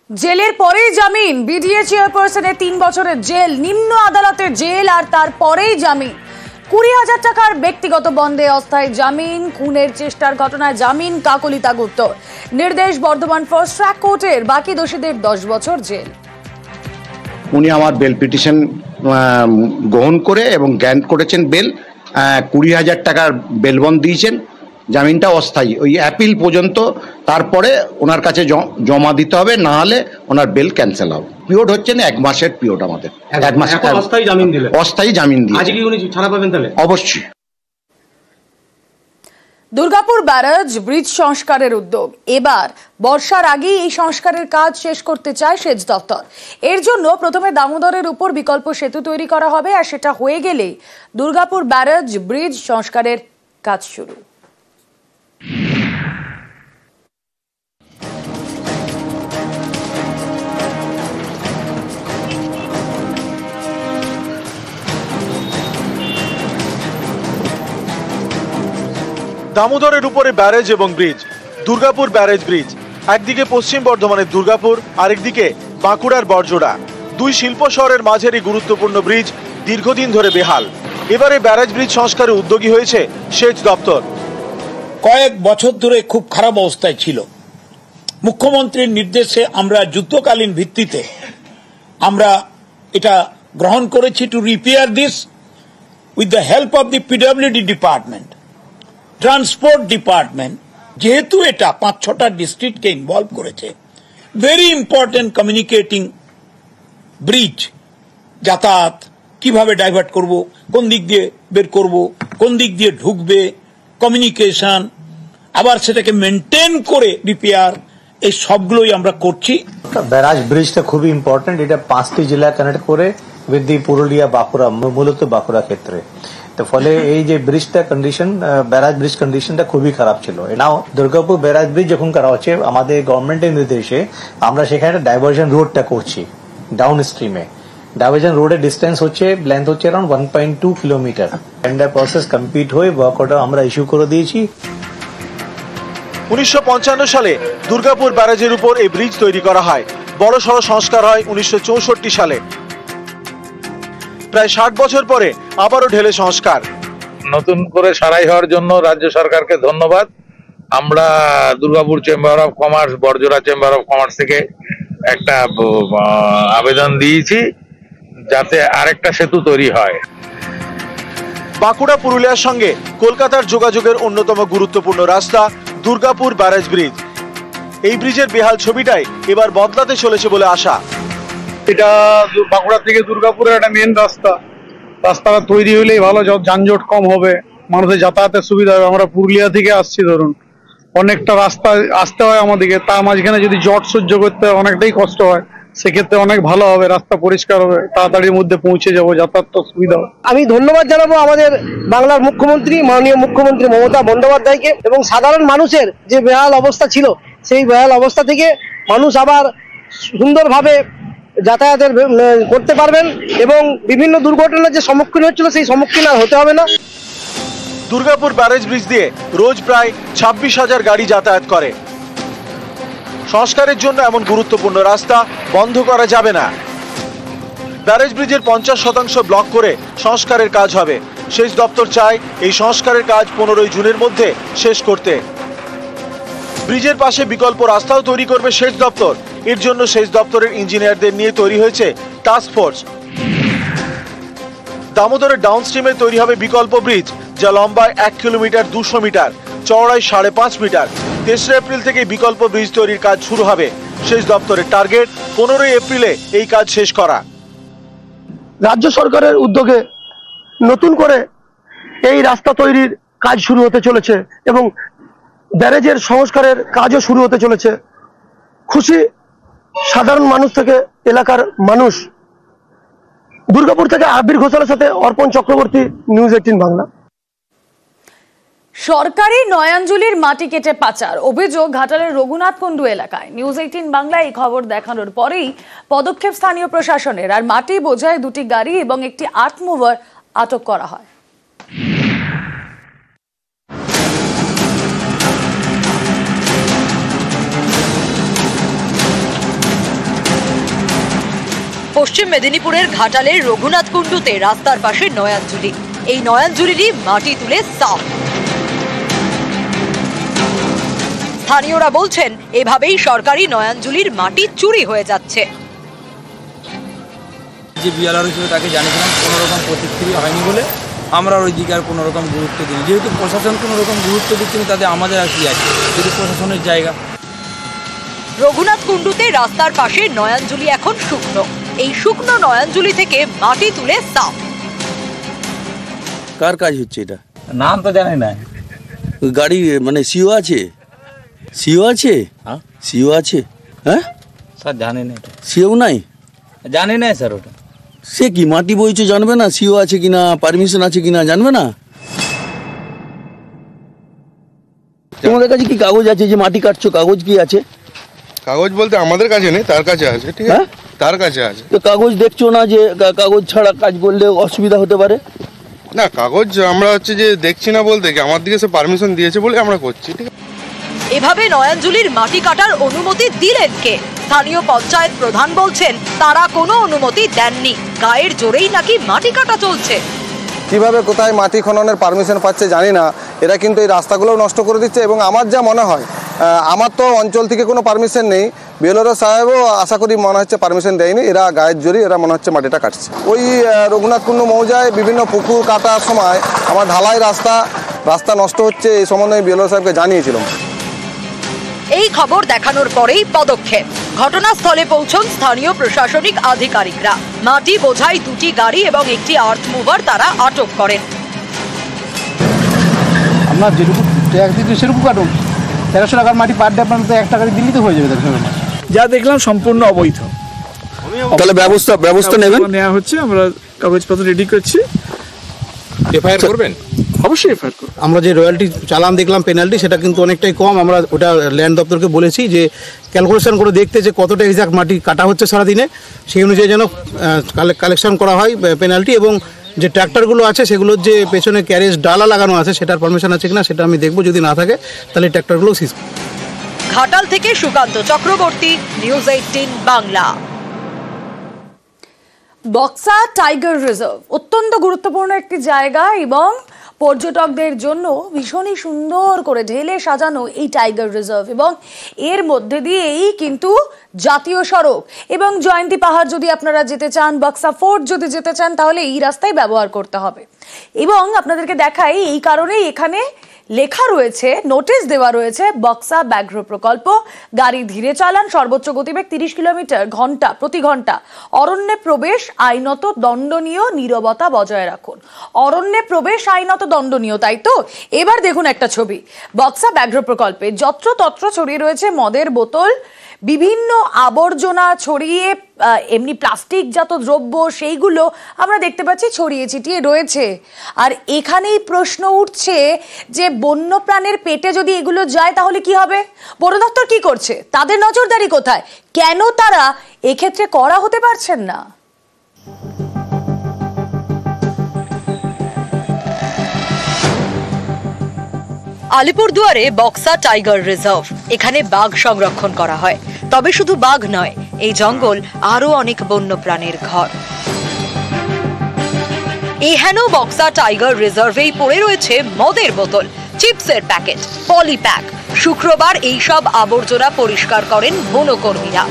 জেলের পরেই জামিন, বিডিএ চেয়ারপারসনের 3 বছরের জেল, নিম্ন আদালতের জেল আর তারপরেই জামিন। 20,000 টাকার ব্যক্তিগত বন্ডে অস্থায়ী জামিন, খুনের চেষ্টার ঘটনায় জামিন কাকলিতা গুপ্ত। নির্দেশ বর্ধমান ফার্স্ট ট্র্যাক কোর্টের, বাকি দোষীদের 10 বছর জেল। উনি আমার বেল পিটিশন গ্রহণ করে এবং গ্র্যান্ট করেছেন বেল, 20,000 টাকার বেল বন্ড দিয়েছেন। জামিনটা অস্থায়ী, ওই অ্যাপিল পর্যন্ত, তারপরে ওনার কাছে জমা দিতে হবে, না হলে ওনার বেল ক্যান্সেল হবে। পিরিয়ড হচ্ছে না 1 মাসের পিরিয়ড আমাদের। 1 মাস অস্থায়ী জামিন দিলে, অস্থায়ী জামিন দিয়ে আজকে উনি ছাড়া পাবেন তাহলে? অবশ্যই। দুর্গাপুর ব্যারাজ ব্রিজ সংস্কারের উদ্যোগ। এবার বর্ষার আগেই এই সংস্কারের কাজ শেষ করতে চায় সেচ দপ্তর। এর জন্য প্রথমে দামোদরের উপর বিকল্প সেতু তৈরি করা হবে, আর সেটা হয়ে গেলেই দুর্গাপুর ব্যারাজ ব্রিজ সংস্কারের কাজ শুরু। দামোদরের উপরে ব্যারেজ এবং ব্রিজ। দুর্গাপুর ব্যারেজ ব্রিজ একদিকে পশ্চিম বর্ধমানের দুর্গাপুর, আরেকদিকে বাঁকুড়ার বড়জোড়া। দুই শিল্প শহরের মাঝের এই গুরুত্বপূর্ণ ব্রিজ দীর্ঘদিন ধরে বেহাল। এবারে ব্যারেজ ব্রিজ সংস্কারে উদ্যোগী হয়েছে সেচ দপ্তর। কয়েক বছর ধরে খুব খারাপ অবস্থায় ছিল। মুখ্যমন্ত্রীর নির্দেশে আমরা যুদ্ধকালীন ভিত্তিতে আমরা এটা গ্রহণ করেছি to repair this with the help of the PWD department, transport department. যেহেতু এটা 5-6টা ডিস্ট্রিক্টকে ইনভলভ করেছে, ভেরি ইম্পর্টেন্ট কমিউনিকেটিং ব্রিজ। যাতায়াত কিভাবে ডাইভার্ট করব, কোন দিক দিয়ে বের করব, কোন দিক দিয়ে ঢুকবে, কমিউনিকেশন, আবার সেটাকে মেনটেন করে রিপেয়ার, এই সবগুলোই আমরা করছি। ব্যারাজ ব্রিজটা খুবই ইম্পর্টেন্ট। এটা 5টি জেলা কানেক্ট করে উইথ দি পুরুলিয়া, বাঁকুড়া, মূলত বাঁকুড়া ক্ষেত্রে। তো ফলে এই যে ব্রিজটা কন্ডিশন, ব্যারাজ ব্রিজ কন্ডিশনটা খুবই খারাপ ছিল। নাও দুর্গাপুর ব্যারাজ ব্রিজ যখন করা হচ্ছে আমাদের গভর্নমেন্টের নির্দেশে, আমরা সেখানে ডাইভার্জন রোডটা করছি ডাউন স্ট্রিমে। ডাইভার্জন রোডের ডিস্টেন্স হচ্ছে, লেন্থ হচ্ছে around 1.2 kilometre. Tender process complete হয়ে ওয়ার্ক অর্ডার আমরা ইস্যু করে দিয়েছি। 1955 সালে দুর্গাপুর ব্যারাজের উপর এই ব্রিজ তৈরি করা হয়। বড়সড় সংস্কার হয় 1964 সালে। প্রায় 60 বছর পরে আবারও ঢেলে সংস্কার। নতুন করে সারাই হওয়ার জন্য রাজ্য সরকারকে ধন্যবাদ। আমরা Durgapur chamber of commerce, Barjora chamber of commerce থেকে একটা আবেদন দিয়েছি যাতে আরেকটা সেতু তৈরি হয়। বাঁকুড়া পুরুলিয়ার সঙ্গে কলকাতার যোগাযোগের অন্যতম গুরুত্বপূর্ণ রাস্তা দুর্গাপুর ব্যারেজ ব্রিজ। এই ব্রিজের বেহাল ছবিটাই এবার বদলাতে চলেছে বলে আশা। এটা বাঁকুড়া থেকে দুর্গাপুরের একটা মেন রাস্তা। রাস্তাটা তৈরি হলেই ভালো, যানজট কম হবে, মানুষের যাতায়াতের সুবিধা হবে। আমরা পুরুলিয়া থেকে আসছি, ধরুন অনেকটা রাস্তা আসতে হয় আমাদেরকে, তার মাঝখানে যদি জট সহ্য করতে হয় অনেকটাই কষ্ট হয়। সেক্ষেত্রে অনেক ভালো হবে, রাস্তা পরিষ্কার হবে, তাড়াতাড়ির মধ্যে পৌঁছে যাবো, যাতায়াত সুবিধা হবে। আমি ধন্যবাদ জানাবো আমাদের বাংলার মুখ্যমন্ত্রী, মাননীয় মুখ্যমন্ত্রী মমতা বন্দ্যোপাধ্যায়কে, এবং সাধারণ মানুষের যে বেহাল অবস্থা ছিল সেই বেহাল অবস্থা থেকে মানুষ আবার সুন্দরভাবে যাতায়াতের করতে পারবেন এবং বিভিন্ন দুর্ঘটনার যে সম্মুখীন হচ্ছিল সেই সম্মুখীন আর হতে হবে না। দুর্গাপুর ব্যারেজ ব্রিজ দিয়ে রোজ প্রায় 26,000 গাড়ি যাতায়াত করে। সংস্কারের জন্য এমন গুরুত্বপূর্ণ রাস্তা বন্ধ করা যাবে না। ব্যারেজ ব্রিজের 50% ব্লক করে সংস্কারের কাজ হবে। সেচ দপ্তর চায় এই সংস্কারের কাজ 15 জুনের মধ্যে শেষ করতে। ব্রিজের পাশে বিকল্প রাস্তাও তৈরি করবে সেচ দপ্তর। এর জন্য সেচ দপ্তরের ইঞ্জিনিয়ারদের নিয়ে তৈরি হয়েছে টাস্ক ফোর্স। দামোদরের ডাউনস্ট্রিমে তৈরি হবে বিকল্প ব্রিজ, যা লম্বায় 1 কিলোমিটার 200 মিটার, চওড়ায় 5.5 মিটার। 3 এপ্রিল থেকে বিকল্প ব্রিজ তৈরির কাজ শুরু হবে। সেচ দপ্তরের টার্গেট 15 এপ্রিলে এই কাজ শেষ করা। রাজ্য সরকারের উদ্যোগে নতুন করে এই রাস্তা তৈরির কাজ শুরু হতে চলেছে এবং ব্যারেজের সংস্কারের কাজও শুরু হতে চলেছে। খুশি সাধারণ মানুষ থেকে এলাকার মানুষ। দুর্গাপুর থেকে আবির ঘোষালের সাথে অর্পণ চক্রবর্তী, নিউজ 18 বাংলা। সরকারি নয়াঞ্জলির মাটি কেটে পাচার অভিযোগ ঘাটালের রঘুনাথ কুণ্ডু এলাকায়। নিউজ 18 বাংলা এই খবর দেখানোর পরেই পদক্ষেপ স্থানীয় প্রশাসনের, আর মাটি বোঝায় 2টি গাড়ি এবং একটি আর্থ মুভার আটক করা হয়। পশ্চিম মেদিনীপুরের ঘাটালের রঘুনাথ কুণ্ডুতে রাস্তার পাশে নয়াঞ্জলি। এই নয়াঞ্জলিরই মাটি তুলে সাফ। স্থানীয়রা বলছেন এভাবেই সরকারি নয়াঞ্জলির মাটি চুরি হয়ে যাচ্ছে। যে বিএলআর হিসেবে তাকে জানিয়েছিলাম, কোনো রকম প্রতিক্রিয়া হয়নি বলে আমরা ওই দিকে আর কোনো রকম গুরুত্ব দিই। যেহেতু প্রশাসন কোনো রকম গুরুত্ব দিচ্ছে না, তাতে আমাদের আর কি আছে, যেহেতু প্রশাসনের জায়গা। রঘুনাথ কুণ্ডুতে রাস্তার পাশে নয়াঞ্জলি এখন শুকনো। এই শুকনো নয়াঞ্জলি থেকে মাটি তুলে সাফ। কার কাজ হচ্ছে এটা? নাম তো জানি না। গাড়ি মানে সিও আছে? সিও আছে? হ্যাঁ সিও আছে। হ্যাঁ স্যার জানি না, সিও নাই? জানি না স্যার। ওটা সে কি মাটি বইছে জানবে না? সিও আছে কিনা, পারমিশন আছে কিনা জানবে না? তোমাদের কাছে কি কাগজ আছে যে মাটি কাটছো? কাগজ কি আছে? কাগজ বলতে আমাদের কাছে নেই, তার কাছে আছে। ঠিক আছে, তার কাছে আছে। তো কাগজ দেখছো না যে কাগজ ছাড়া কাজ করলে অসুবিধা হতে পারে? না, কাগজ আমরা হচ্ছে যে দেখছি না বলতে কি, আমার দিকে সে পারমিশন দিয়েছে বলে আমরা করছি। ঠিক আছে, এভাবে নয়াঞ্জলির মাটি কাটার অনুমতি দিলেন কে? স্থানীয় পঞ্চায়েত প্রধান বলছেন তারা কোনো অনুমতি দেননি, গায়ের জোরেই নাকি মাটি কাটা চলছে। কিভাবে কোথায় মাটি খননের পারমিশন পাচ্ছে জানি না, এরা কিন্তু এই রাস্তাগুলোও নষ্ট করে দিচ্ছে। এবং আমার যা মনে হয়, আমার তো অঞ্চল থেকে কোনো পারমিশন নেই, বিএলআর সাহেবও আশা করি মনে হচ্ছে পারমিশন দেয়নি, এরা গায়ের জোরে এরা মনে হচ্ছে মাটিটা কাটছে। ওই রঘুনাথ কুণ্ডু মৌজায় বিভিন্ন পুকুর কাটার সময় আমার ঢালাই রাস্তা নষ্ট হচ্ছে, এই সম্বন্ধে বিএলআর সাহেবকে জানিয়েছিলাম। এই খবর দেখানোর পরেই পদক্ষেপ। ঘটনাস্থলে পৌঁছন স্থানীয় প্রশাসনিক আধিকারিকরা। মাটি বোঝাই দুটি গাড়ি এবং একটি আর্থ মুভার তারা আটক করেন। আপনার যেটুকু ট্যাক্স দিচ্ছে সেরকম কাটুন। 1300 টাকার মাটি পার ডে আপনার তো 1 টাকা দিল্লি তো হয়ে যাবে। যা দেখলাম সম্পূর্ণ অবৈধ। তাহলে ব্যবস্থা নেওয়া হচ্ছে। আমরা কাগজপত্র রেডি করছি। এফআইআর করবেন? অবশ্যই এফআইআর করব। আমরা যে রয়্যালটি চালান দেখলাম পেনাল্টি, সেটা কিন্তু অনেকটাই কম। আমরা ওটা ল্যান্ড দপ্তরকে বলেছি যে ক্যালকুলেশন করে দেখতে যে কতটা এক্সাক্ট মাটি কাটা হচ্ছে সারাদিনে, সেই অনুযায়ী যেন কালেকশন করা হয় পেনাল্টি। এবং যে ট্র্যাক্টরগুলো আছে সেগুলোর যে পেছনে ক্যারেজ ডালা লাগানো আছে সেটার পারমিশন আছে কিনা সেটা আমি দেখব। যদি না থাকে তাহলে ট্র্যাক্টরগুলো সিজ। ঘাটাল থেকে Sukanta Chakraborty, news 18 Bangla. Buxa tiger reserve অত্যন্ত গুরুত্বপূর্ণ একটি জায়গা এবং পর্যটকদের জন্য ভীষণই সুন্দর করে ঢেলে সাজানো এই টাইগার রিজার্ভ, এবং এর মধ্যে দিয়েই কিন্তু জাতীয় সড়ক এবং জয়ন্তী পাহাড় যদি আপনারা যেতে চান, বক্সা ফোর্ট যদি যেতে চান, তাহলে এই রাস্তায় ব্যবহার করতে হবে। এবং আপনাদেরকে দেখাই, এই কারণেই এখানে লেখা রয়েছে, নোটিশ দেওয়া রয়েছে, বক্সা ব্যাঘ্র প্রকল্প, গাড়ি ধীরে চালান, সর্বোচ্চ গতিবেগ 30 কিলোমিটার প্রতি ঘন্টা, অরণ্যে প্রবেশ আইনত দণ্ডনীয়, নীরবতা বজায় রাখুন। অরণ্যে প্রবেশ আইনত দণ্ডনীয়, তাই তো? এবার দেখুন একটা ছবি। বক্সা ব্যাঘ্র প্রকল্পে যত্রতত্র ছড়িয়ে রয়েছে মদের বোতল, বিভিন্ন আবর্জনা ছড়িয়ে, এমনি প্লাস্টিকজাত দ্রব্য সেইগুলো আমরা দেখতে পাচ্ছি ছড়িয়ে ছিটিয়ে রয়েছে। আর এখানেই প্রশ্ন উঠছে যে বন্যপ্রাণের পেটে যদি এগুলো যায় তাহলে কি হবে? বন দপ্তর কি করছে? তাদের নজরদারি কোথায়? কেন তারা এক্ষেত্রে কড়া হতে পারছেন না? আলিপুরদুয়ারে বক্সা টাইগার রিজার্ভ, এখানে বাঘ সংরক্ষণ করা হয়। তবে শুধু বাঘ নয়, এই জঙ্গল আরো অনেক বন্যপ্রাণীর ঘর। এহেন বক্সা টাইগার রিজার্ভেই পড়ে রয়েছে মদের বোতল, চিপসের প্যাকেট, পলিপ্যাক। শুক্রবার এইসব আবর্জনা পরিষ্কার করেন বনকর্মীরা।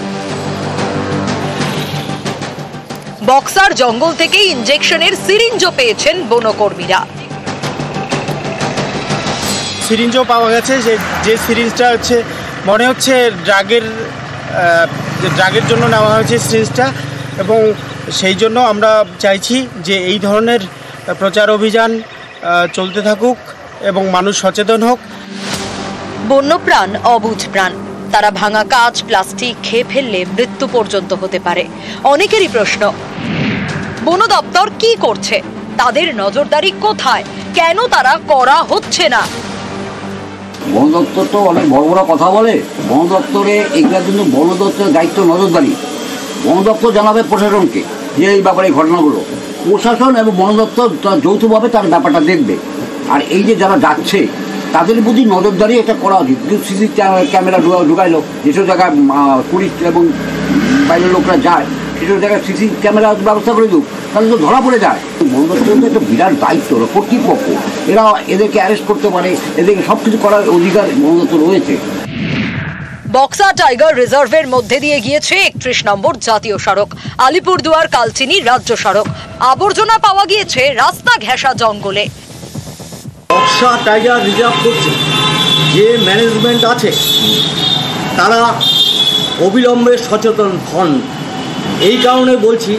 বক্সার জঙ্গল থেকে ইনজেকশনের সিরিঞ্জও পেয়েছেন বনকর্মীরা। সিরিঞ্জও পাওয়া গেছে, যে সিরিঞ্জটা হচ্ছে মনে হচ্ছে ড্রাগের জন্য নেওয়া হয়েছে সিরিঞ্জটা, এবং সেই জন্য আমরা চাইছি যে এই ধরনের প্রচার অভিযান চলতে থাকুক এবং মানুষ সচেতন হোক। বন্যপ্রাণ অবুঝ প্রাণ, তারা ভাঙা কাঁচ, প্লাস্টিক খেয়ে ফেললে মৃত্যু পর্যন্ত হতে পারে। অনেকেরই প্রশ্ন, বন দপ্তর কি করছে? তাদের নজরদারি কোথায়? কেন তারা করা হচ্ছে না? বন দপ্তর তো অনেক বড় বড় কথা বলে, বন দপ্তরে এগুলোর জন্য বন দপ্তরের দায়িত্ব নজরদারি। বন দপ্তর জানাবে প্রশাসনকে যে এই ব্যাপারে ঘটনাগুলো, প্রশাসন এবং বন দপ্তর যৌথভাবে তার ব্যাপারটা দেখবে। আর এই যে যারা যাচ্ছে তাদের প্রতি নজরদারি এটা করা উচিত। সিসি ক্যামেরা ঢুকাইলো, যেসব জায়গায় টুরিস্ট এবং বাইরের লোকরা যায় সেটা দেখা সিসি ক্যামেরা ব্যবস্থা করে দিক, তাহলে তো ধরা পড়ে যায়। বন দপ্তরের তো একটা বিরাট দায়িত্ব, কর্তৃপক্ষ, এরা এদেরকে অ্যারেস্ট করতে পারে, এদেরকে সব কিছু করার অধিকার বন দপ্তর রয়েছে। বক্সা টাইগার রিজার্ভের মধ্যে দিয়ে গিয়েছে 31 নম্বর জাতীয় সড়ক, আলিপুরদুয়ার কালচিনি রাজ্য সড়ক। আবর্জনা পাওয়া গিয়েছে রাস্তা ঘেঁষা জঙ্গলে। বক্সা টাইগার রিজার্ভ করছে যে ম্যানেজমেন্ট আছে তারা অবিলম্বে সচেতন হন। এই কারণে বলছি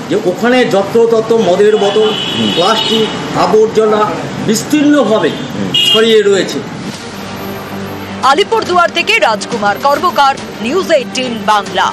যে ওখানে যত্রতত্র মদের বোতল, প্লাস্টিক, আবর্জনা বিস্তীর্ণভাবে ছড়িয়ে রয়েছে। আলিপুরদুয়ার থেকে রাজকুমার কর্মকার, নিউজ 18 বাংলা।